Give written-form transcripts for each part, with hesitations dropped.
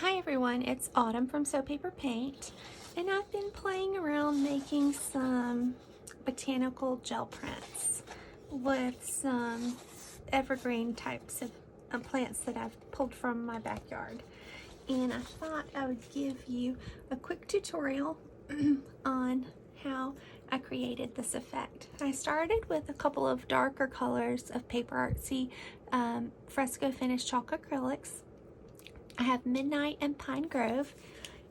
Hi everyone, it's Autumn from SewPaperPaint, and I've been playing around making some botanical gel prints with some evergreen types of plants that I've pulled from my backyard. And I thought I would give you a quick tutorial on how I created this effect. I started with a couple of darker colors of Paper Artsy fresco finish chalk acrylics. I have Midnight and Pine Grove,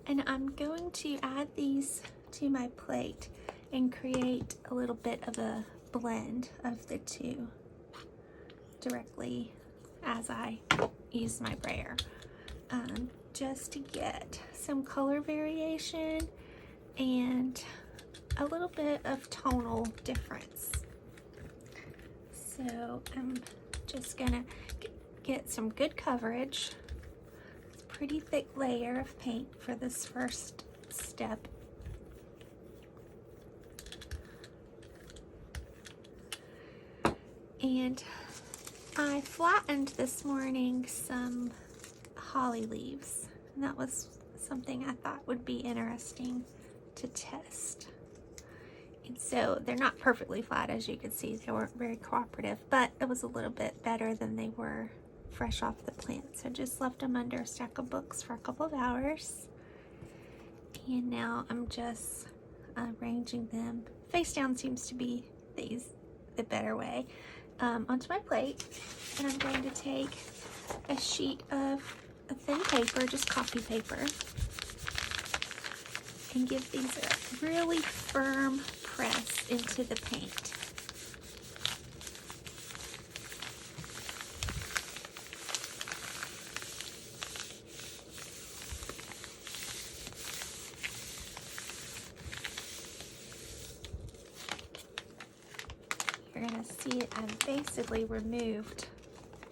and I'm going to add these to my plate and create a little bit of a blend of the two directly as I use my brayer, just to get some color variation and a little bit of tonal difference. So I'm just gonna get some good coverage. Pretty thick layer of paint for this first step. And I flattened this morning some holly leaves, and that was something I thought would be interesting to test. And so they're not perfectly flat, as you can see. They weren't very cooperative, but it was a little bit better than they were fresh off the plant. So just left them under a stack of books for a couple of hours, and now I'm just arranging them face down. Seems to be the better way, onto my plate. And I'm going to take a sheet of a thin paper, just copy paper, and give these a really firm press into the paint. You're going to see it, I've basically removed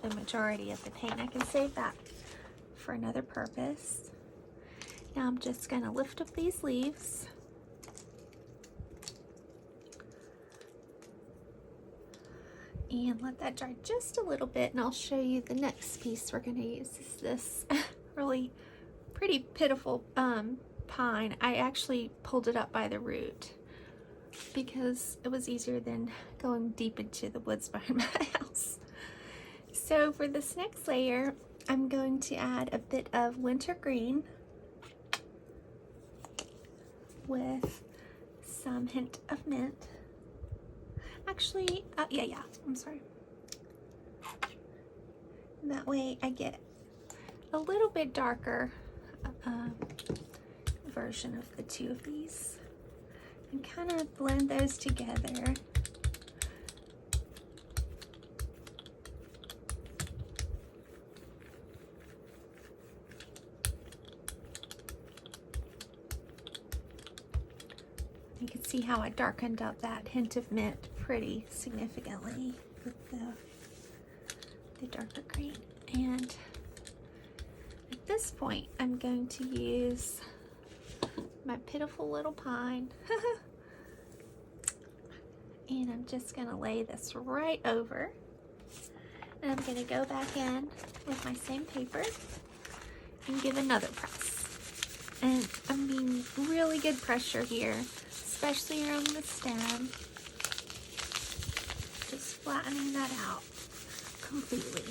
the majority of the paint. I can save that for another purpose. Now I'm just going to lift up these leaves and let that dry just a little bit, and I'll show you the next piece we're going to use. Is this really pretty pitiful pine. I actually pulled it up by the root because it was easier than going deep into the woods behind my house. So for this next layer, I'm going to add a bit of wintergreen with some hint of mint. Actually, I'm sorry. That way I get a little bit darker version of the two of these, and kind of blend those together. You can see how I darkened up that hint of mint pretty significantly with the darker green. And at this point, I'm going to use my pitiful little pine and I'm just going to lay this right over, and I'm going to go back in with my same paper and give another press. And I mean really good pressure here, especially around the stem, just flattening that out completely.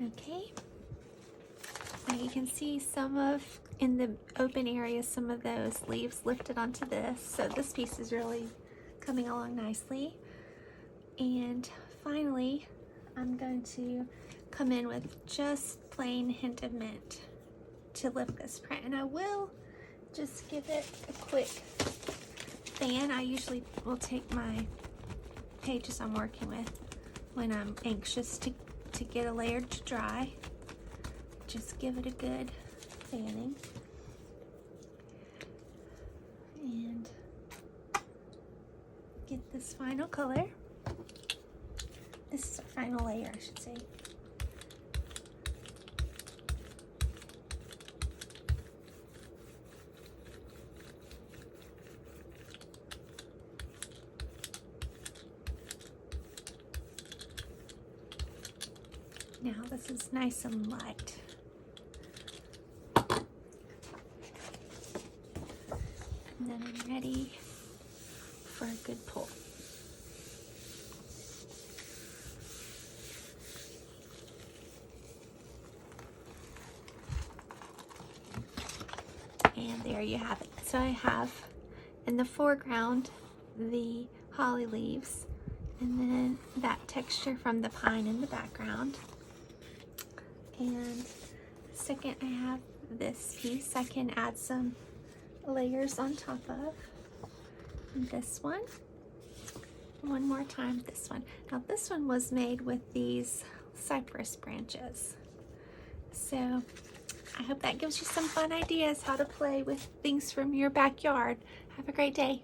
Okay, now you can see in the open area, some of those leaves lifted onto this. So this piece is really coming along nicely. And finally, I'm going to come in with just plain hint of mint to lift this print. And I will just give it a quick fan. I usually will take my pages I'm working with when I'm anxious to get a layer to dry. Just give it a good fanning. And get this final color. This is our final layer, I should say. Now this is nice and light. And then I'm ready for a good pull. And there you have it. So I have in the foreground the holly leaves, and then that texture from the pine in the background. And second, I have this piece I can add some layers on top of. And this one more time, this one. Now this one was made with these cypress branches. So I hope that gives you some fun ideas how to play with things from your backyard. Have a great day.